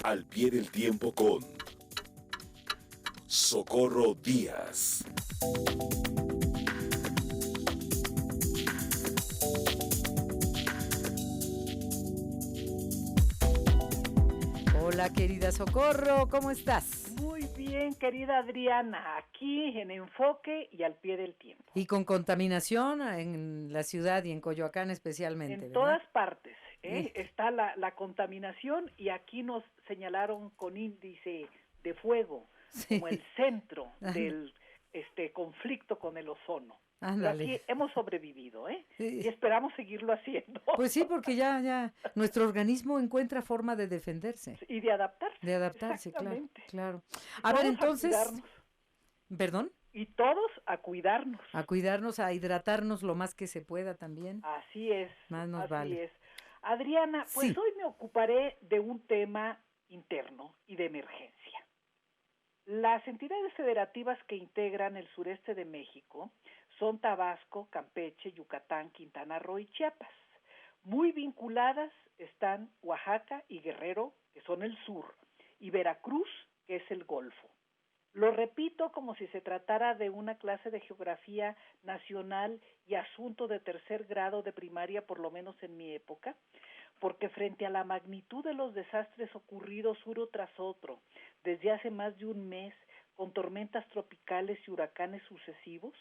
Al pie del tiempo con Socorro Díaz. Hola, querida Socorro, ¿cómo estás? Muy bien, querida Adriana, aquí en Enfoque y al pie del tiempo. Y con contaminación en la ciudad y en Coyoacán especialmente, En ¿verdad? todas partes está la contaminación y aquí nos señalaron con índice de fuego como el Sí, centro del conflicto con el ozono. Pero ándale. aquí hemos sobrevivido, y Sí, esperamos seguirlo haciendo. pues sí, porque ya nuestro organismo encuentra forma de defenderse, Y de adaptarse, de adaptarse, claro, exactamente. claro. Y A ver, todos a entonces, cuidarnos. perdón, Y todos a cuidarnos. a cuidarnos, a hidratarnos lo más que se pueda también, Así es, más nos así vale. es. Adriana, pues Sí, hoy me ocuparé de un tema interno y de emergencia. Las entidades federativas que integran el sureste de México son Tabasco, Campeche, Yucatán, Quintana Roo y Chiapas. Muy vinculadas están Oaxaca y Guerrero, que son el sur, y Veracruz, que es el Golfo. Lo repito como si se tratara de una clase de geografía nacional y asunto de tercer grado de primaria, por lo menos en mi época, porque frente a la magnitud de los desastres ocurridos uno tras otro, desde hace más de un mes, con tormentas tropicales y huracanes sucesivos,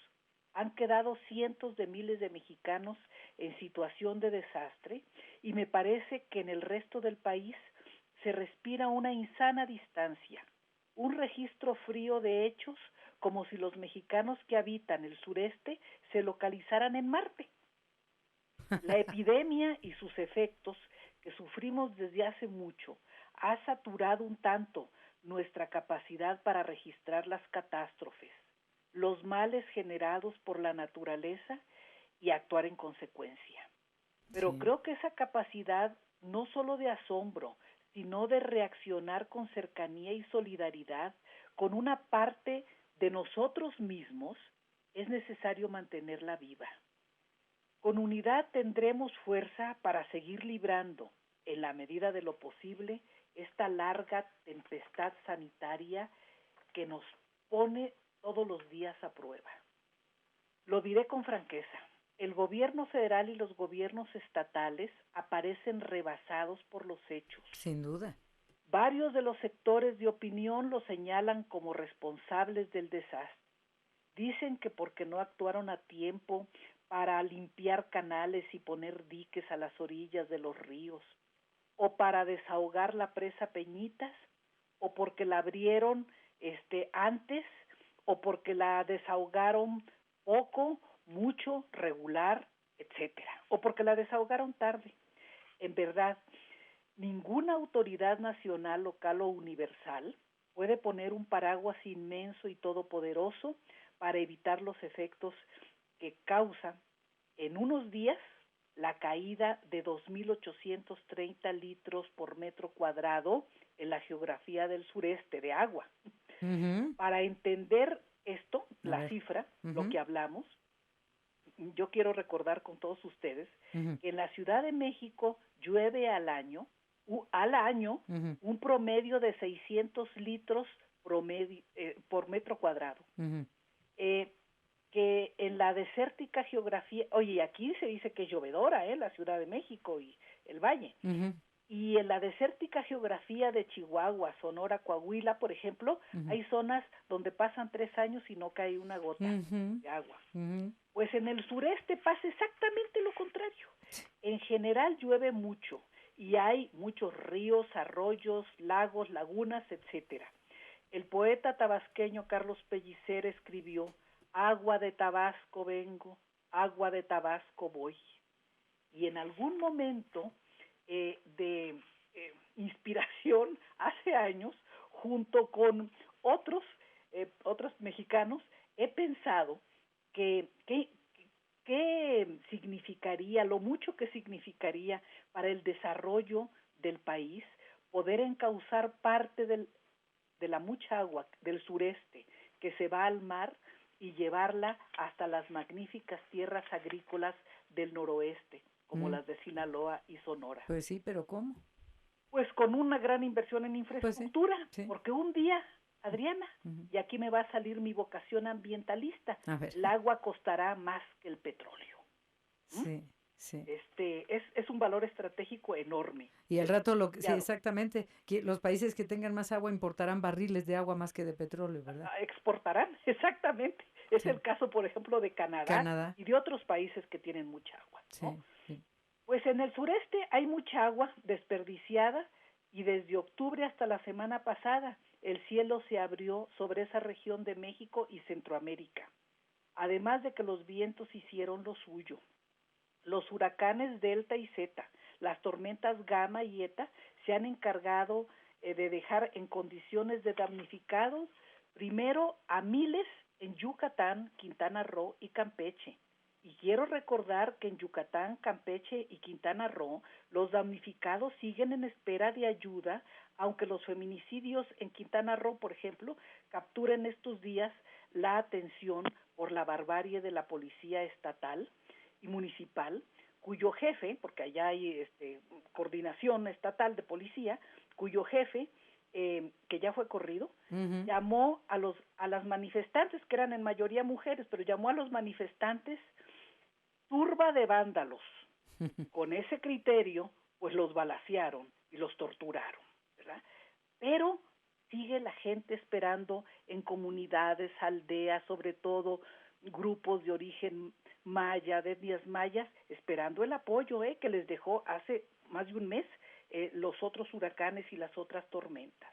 han quedado cientos de miles de mexicanos en situación de desastre y me parece que en el resto del país se respira una insana distancia, un registro frío de hechos como si los mexicanos que habitan el sureste se localizaran en Marte. La epidemia y sus efectos que sufrimos desde hace mucho ha saturado un tanto nuestra capacidad para registrar las catástrofes, los males generados por la naturaleza y actuar en consecuencia. Pero sí. creo que esa capacidad no solo de asombro, sino de reaccionar con cercanía y solidaridad con una parte de nosotros mismos, es necesario mantenerla viva. Con unidad tendremos fuerza para seguir librando, en la medida de lo posible, esta larga tempestad sanitaria que nos pone todos los días a prueba. Lo diré con franqueza. El gobierno federal y los gobiernos estatales aparecen rebasados por los hechos. Sin duda. Varios de los sectores de opinión los señalan como responsables del desastre. Dicen que porque no actuaron a tiempo para limpiar canales y poner diques a las orillas de los ríos, o para desahogar la presa Peñitas, o porque la abrieron antes, o porque la desahogaron poco, mucho, regular, etcétera, o porque la desahogaron tarde. En verdad, ninguna autoridad nacional, local o universal puede poner un paraguas inmenso y todopoderoso para evitar los efectos que causan en unos días la caída de 2.830 litros por metro cuadrado en la geografía del sureste de agua. Ujú. Para entender esto, A la ver. cifra, lo Ujú, que hablamos, yo quiero recordar con todos ustedes ujú, que en la Ciudad de México llueve al año ujú, un promedio de 600 litros promedio, por metro cuadrado. ujú. Eh, que en la desértica geografía, oye, aquí se dice que es llovedora, la Ciudad de México y el Valle, Ujú, y en la desértica geografía de Chihuahua, Sonora, Coahuila, por ejemplo, ujú, hay zonas donde pasan 3 años y no cae una gota ujú, de agua. ujú. Pues en el sureste pasa exactamente lo contrario. En general llueve mucho y hay muchos ríos, arroyos, lagos, lagunas, etcétera. El poeta tabasqueño Carlos Pellicer escribió: agua de Tabasco vengo, agua de Tabasco voy. Y en algún momento de inspiración, hace años, junto con otros mexicanos, he pensado que qué significaría, lo mucho que significaría para el desarrollo del país poder encauzar parte de la mucha agua del sureste que se va al mar y llevarla hasta las magníficas tierras agrícolas del noroeste, como Mm, las de Sinaloa y Sonora. Pues sí, pero ¿cómo? Pues con una gran inversión en Pues infraestructura, sí. porque un día, Adriana, Ujú. y aquí me va a salir mi vocación ambientalista, A ver. el agua costará más que el petróleo. ¿Mm? Sí, sí. Es un valor estratégico enorme, Y al rato sí, despreciado. exactamente, que los países que tengan más agua importarán barriles de agua más que de petróleo, ¿verdad? Exportarán, exactamente. Es Sí. el caso, por ejemplo, de Canadá Canadá, y de otros países que tienen mucha agua, ¿no? sí, sí. Pues en el sureste hay mucha agua desperdiciada y desde octubre hasta la semana pasada el cielo se abrió sobre esa región de México y Centroamérica, además de que los vientos hicieron lo suyo. Los huracanes Delta y Zeta, las tormentas Gamma y Eta se han encargado de dejar en condiciones de damnificados primero a miles en Yucatán, Quintana Roo y Campeche. Y quiero recordar que en Yucatán, Campeche y Quintana Roo los damnificados siguen en espera de ayuda, aunque los feminicidios en Quintana Roo, por ejemplo, capturen estos días la atención por la barbarie de la policía estatal y municipal, cuyo jefe, porque allá hay coordinación estatal de policía, cuyo jefe, que ya fue corrido, Ujú. llamó a las manifestantes, que eran en mayoría mujeres, pero llamó a los manifestantes turba de vándalos. Con ese criterio, pues los balacearon y los torturaron, ¿verdad? Pero sigue la gente esperando en comunidades, aldeas, sobre todo grupos de origen maya, de etnias mayas, esperando el apoyo que les dejó hace más de un mes los otros huracanes y las otras tormentas.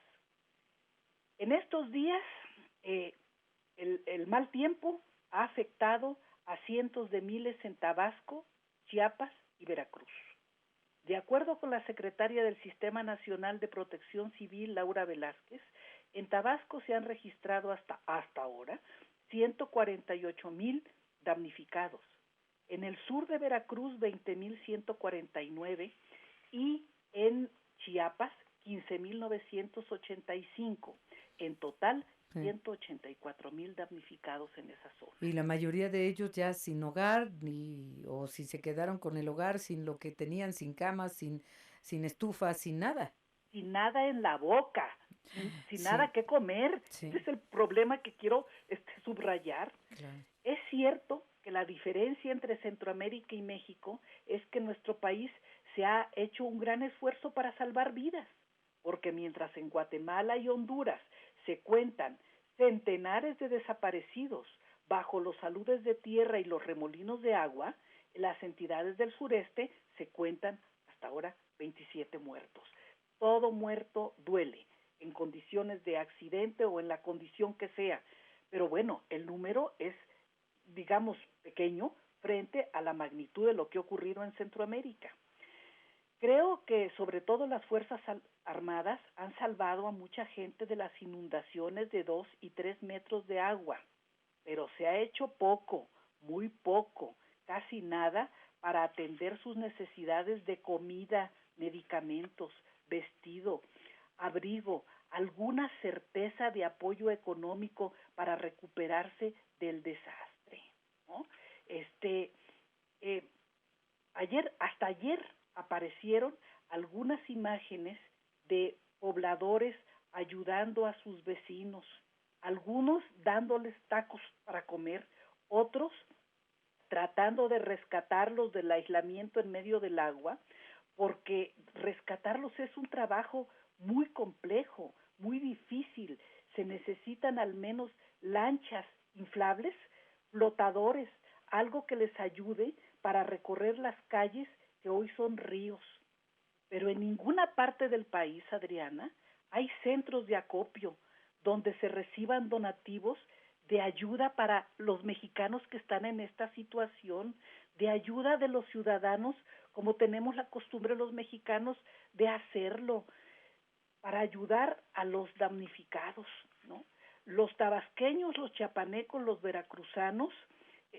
En estos días, eh, el mal tiempo ha afectado a cientos de miles en Tabasco, Chiapas y Veracruz. De acuerdo con la secretaria del Sistema Nacional de Protección Civil, Laura Velázquez, en Tabasco se han registrado hasta ahora 148,000 damnificados. En el sur de Veracruz, 20,149 y en Chiapas, 15,985. En total, Sí. 184,000 damnificados en esa zona. Y la mayoría de ellos ya sin hogar, o si se quedaron con el hogar, sin lo que tenían, sin camas, sin estufa, sin nada. Sin nada en la boca, sin Sí, nada que comer. Ese sí, es el problema que quiero subrayar. claro. Es cierto que la diferencia entre Centroamérica y México es que nuestro país se ha hecho un gran esfuerzo para salvar vidas, porque mientras en Guatemala y Honduras se cuentan centenares de desaparecidos bajo los aludes de tierra y los remolinos de agua, en las entidades del sureste se cuentan hasta ahora 27 muertos. Todo muerto duele, en condiciones de accidente o en la condición que sea, pero bueno, el número es, digamos, pequeño frente a la magnitud de lo que ha ocurrido en Centroamérica. Creo que sobre todo las Fuerzas Armadas han salvado a mucha gente de las inundaciones de 2 y 3 metros de agua, pero se ha hecho poco, muy poco, casi nada para atender sus necesidades de comida, medicamentos, vestido, abrigo, alguna certeza de apoyo económico para recuperarse del desastre, ¿no? Este, eh, hasta ayer aparecieron algunas imágenes de pobladores ayudando a sus vecinos, algunos dándoles tacos para comer, otros tratando de rescatarlos del aislamiento en medio del agua, porque rescatarlos es un trabajo muy complejo, muy difícil. Se necesitan al menos lanchas inflables, flotadores, algo que les ayude para recorrer las calles que hoy son ríos. Pero en ninguna parte del país, Adriana, hay centros de acopio donde se reciban donativos de ayuda para los mexicanos que están en esta situación, de ayuda de los ciudadanos, como tenemos la costumbre los mexicanos de hacerlo, para ayudar a los damnificados, ¿no? Los tabasqueños, los chiapanecos, los veracruzanos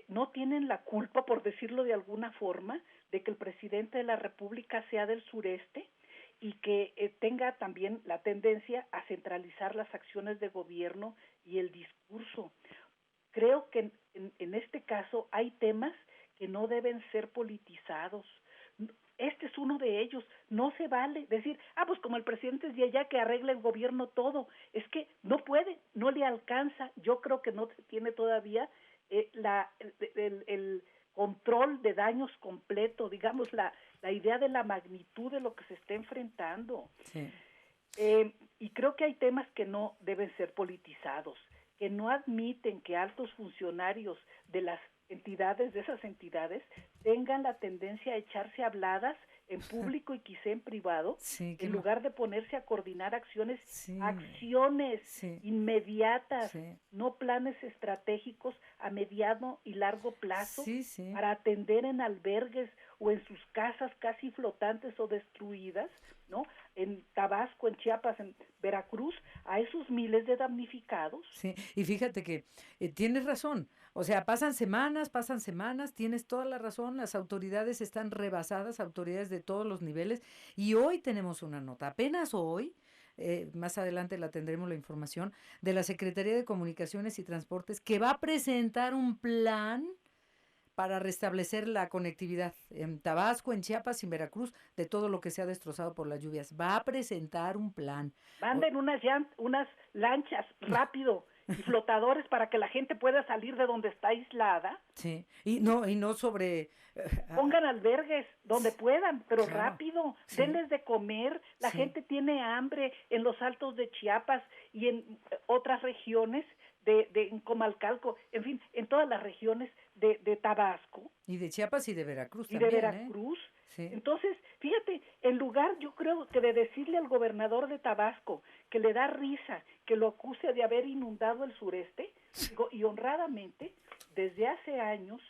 no tienen la culpa, por decirlo de alguna forma, de que el presidente de la República sea del sureste y que tenga también la tendencia a centralizar las acciones de gobierno y el discurso. Creo que en este caso hay temas que no deben ser politizados. Este es uno de ellos. No se vale decir, pues como el presidente es de allá, que arregle el gobierno todo. Es que no puede, no le alcanza. Yo creo que no tiene todavía el control de daños completo, digamos, la idea de la magnitud de lo que se está enfrentando. Sí. Y creo que hay temas que no deben ser politizados, que no admiten que altos funcionarios de las entidades, de esas entidades, tengan la tendencia a echarse habladas en público y quizá en privado, Sí, en lugar de ponerse a coordinar acciones sí, sí, inmediatas, sí, no planes estratégicos a mediano y largo plazo sí, sí. para atender en albergues o en sus casas casi flotantes o destruidas, ¿no? En Tabasco, en Chiapas, en Veracruz, a esos miles de damnificados. Sí, y fíjate que tienes razón, o sea, pasan semanas, tienes toda la razón, las autoridades están rebasadas, autoridades de todos los niveles, y hoy tenemos una nota, apenas hoy, más adelante la tendremos la información, de la Secretaría de Comunicaciones y Transportes, que va a presentar un plan para restablecer la conectividad en Tabasco, en Chiapas y en Veracruz, de todo lo que se ha destrozado por las lluvias. Va a presentar un plan. Manden unas lanchas rápido y flotadores para que la gente pueda salir de donde está aislada. Sí, y no sobre... Pongan albergues donde puedan, pero claro, rápido, sí, denles de comer. La sí. gente tiene hambre en los altos de Chiapas y en otras regiones en Comalcalco, en fin, en todas las regiones de Tabasco. Y de Chiapas y de Veracruz Y también, de Veracruz. Sí. Entonces, fíjate, en lugar, yo creo que de decirle al gobernador de Tabasco que le da risa, que lo acuse de haber inundado el sureste, y honradamente, desde hace años,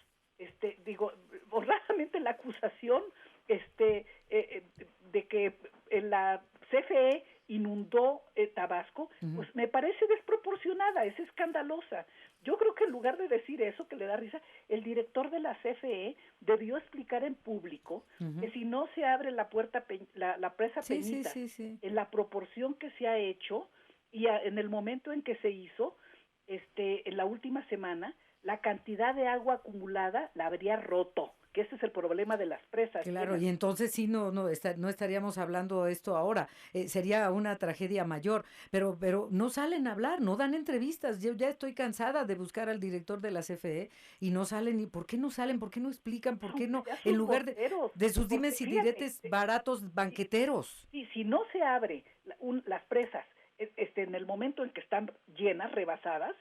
honradamente la acusación de que la CFE inundó Tabasco, pues me parece desproporcionada, es escandalosa. Yo creo que en lugar de decir eso, que le da risa, el director de la CFE debió explicar en público que si no se abre la presa Peñita en la proporción que se ha hecho y en el momento en que se hizo, en la última semana, la cantidad de agua acumulada la habría roto, que ese es el problema de las presas. Claro, y entonces sí no estaríamos hablando de esto ahora, sería una tragedia mayor, pero no salen a hablar, no dan entrevistas. Yo ya estoy cansada de buscar al director de la CFE y no salen. ¿Y por qué no salen? ¿Por qué no explican? ¿Por qué no? En lugar de sus dimes y diretes baratos banqueteros. Sí, si no se abre las presas en el momento en que están llenas, rebasadas,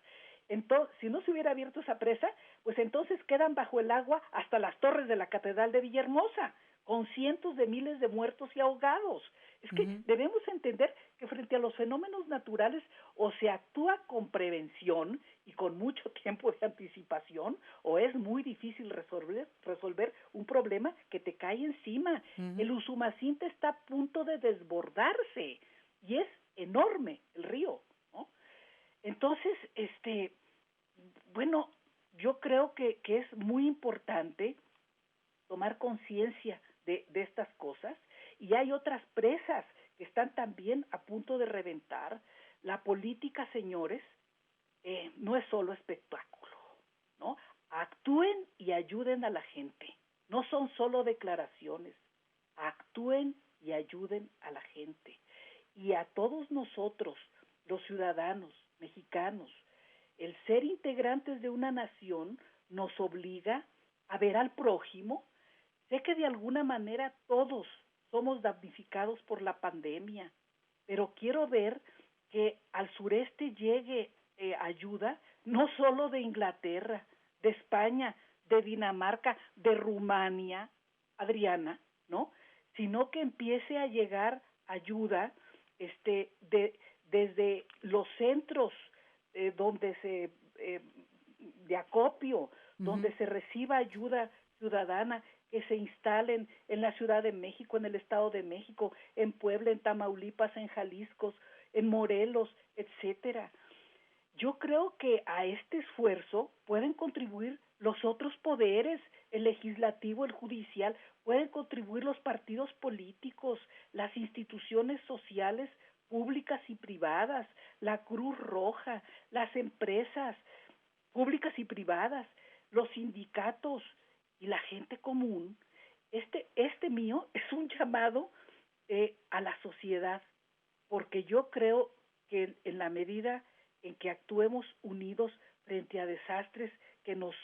entonces, si no se hubiera abierto esa presa, pues entonces quedan bajo el agua hasta las torres de la Catedral de Villahermosa, con cientos de miles de muertos y ahogados. Es que debemos entender que frente a los fenómenos naturales o se actúa con prevención y con mucho tiempo de anticipación, o es muy difícil resolver un problema que te cae encima. El Usumacinta está a punto de desbordarse y es enorme el río, ¿no? Entonces, bueno, yo creo que es muy importante tomar conciencia de estas cosas, y hay otras presas que están también a punto de reventar. La política, señores, no es solo espectáculo, ¿no? Actúen y ayuden a la gente. No son solo declaraciones. Actúen y ayuden a la gente. Y a todos nosotros, los ciudadanos mexicanos, el ser integrantes de una nación nos obliga a ver al prójimo. Sé que de alguna manera todos somos damnificados por la pandemia, pero quiero ver que al sureste llegue ayuda, no solo de Inglaterra, de España, de Dinamarca, de Rumania, Adriana, ¿no? Sino que empiece a llegar ayuda desde los centros donde de acopio, donde se reciba ayuda ciudadana, que se instalen en la Ciudad de México, en el Estado de México, en Puebla, en Tamaulipas, en Jalisco, en Morelos, etcétera. Yo creo que a este esfuerzo pueden contribuir los otros poderes, el legislativo, el judicial, pueden contribuir los partidos políticos, las instituciones sociales públicas y privadas, la Cruz Roja, las empresas públicas y privadas, los sindicatos y la gente común, este mío es un llamado a la sociedad, porque yo creo que en la medida en que actuemos unidos frente a desastres que nos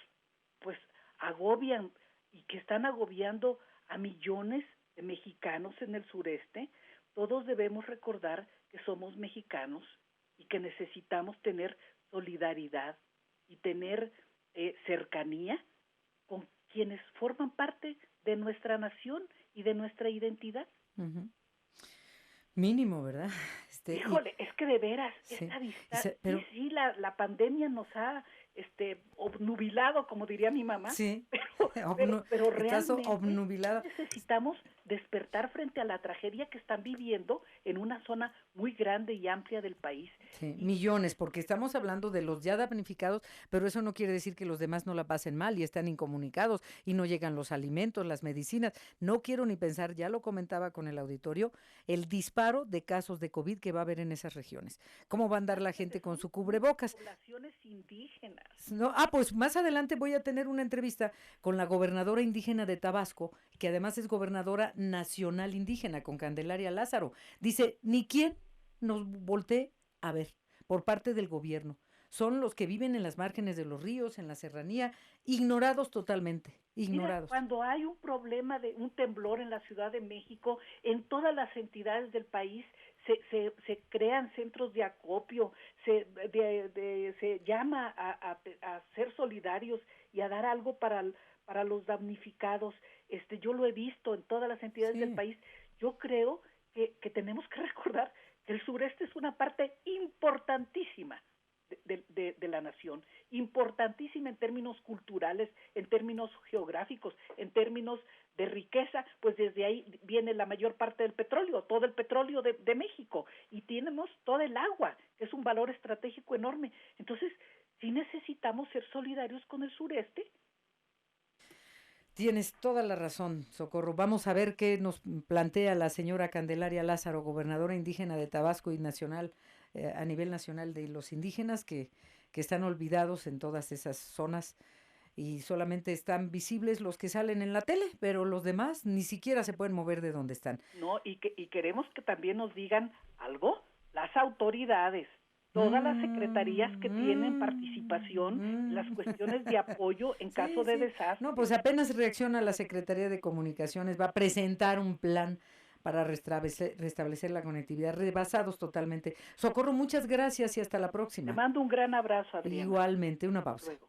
pues agobian y que están agobiando a millones de mexicanos en el sureste, todos debemos recordar que somos mexicanos y que necesitamos tener solidaridad y tener cercanía con quienes forman parte de nuestra nación y de nuestra identidad. Uh-huh. Mínimo, ¿verdad? Híjole, es que de veras, sí, esta distancia, pero, sí, la pandemia nos ha obnubilado, como diría mi mamá, sí, pero realmente obnubilado. Necesitamos despertar frente a la tragedia que están viviendo en una zona muy grande y amplia del país. Sí, millones, porque estamos hablando de los ya damnificados, pero eso no quiere decir que los demás no la pasen mal y están incomunicados y no llegan los alimentos, las medicinas. No quiero ni pensar, ya lo comentaba con el auditorio, el disparo de casos de COVID que va a haber en esas regiones. ¿Cómo va a andar la gente con su cubrebocas? Poblaciones indígenas. No, pues más adelante voy a tener una entrevista con la gobernadora indígena de Tabasco, que además es gobernadora nacional indígena, con Candelaria Lázaro. Dice, ni quién nos voltee a ver por parte del gobierno. Son los que viven en las márgenes de los ríos, en la serranía, ignorados totalmente, ignorados. Mira, cuando hay un problema de un temblor en la Ciudad de México, en todas las entidades del país se crean centros de acopio, se llama a ser solidarios y a dar algo para los damnificados. Yo lo he visto en todas las entidades del país. Yo creo que tenemos que recordar que el sureste es una parte importantísima de la nación, importantísima en términos culturales, en términos geográficos, en términos de riqueza, pues desde ahí viene la mayor parte del petróleo, todo el petróleo de México, y tenemos todo el agua, que es un valor estratégico enorme. Entonces, sí necesitamos ser solidarios con el sureste. Tienes toda la razón, Socorro. Vamos a ver qué nos plantea la señora Candelaria Lázaro, gobernadora indígena de Tabasco y nacional, a nivel nacional, de los indígenas que están olvidados en todas esas zonas y solamente están visibles los que salen en la tele, pero los demás ni siquiera se pueden mover de donde están. No, y queremos que también nos digan algo las autoridades, todas las secretarías que tienen participación en las cuestiones de apoyo en caso de desastre. No, pues apenas reacciona la Secretaría de Comunicaciones, va a presentar un plan para restablecer la conectividad, rebasados totalmente. Socorro, muchas gracias y hasta la próxima. Te mando un gran abrazo, Adriana. Igualmente, una pausa. Luego.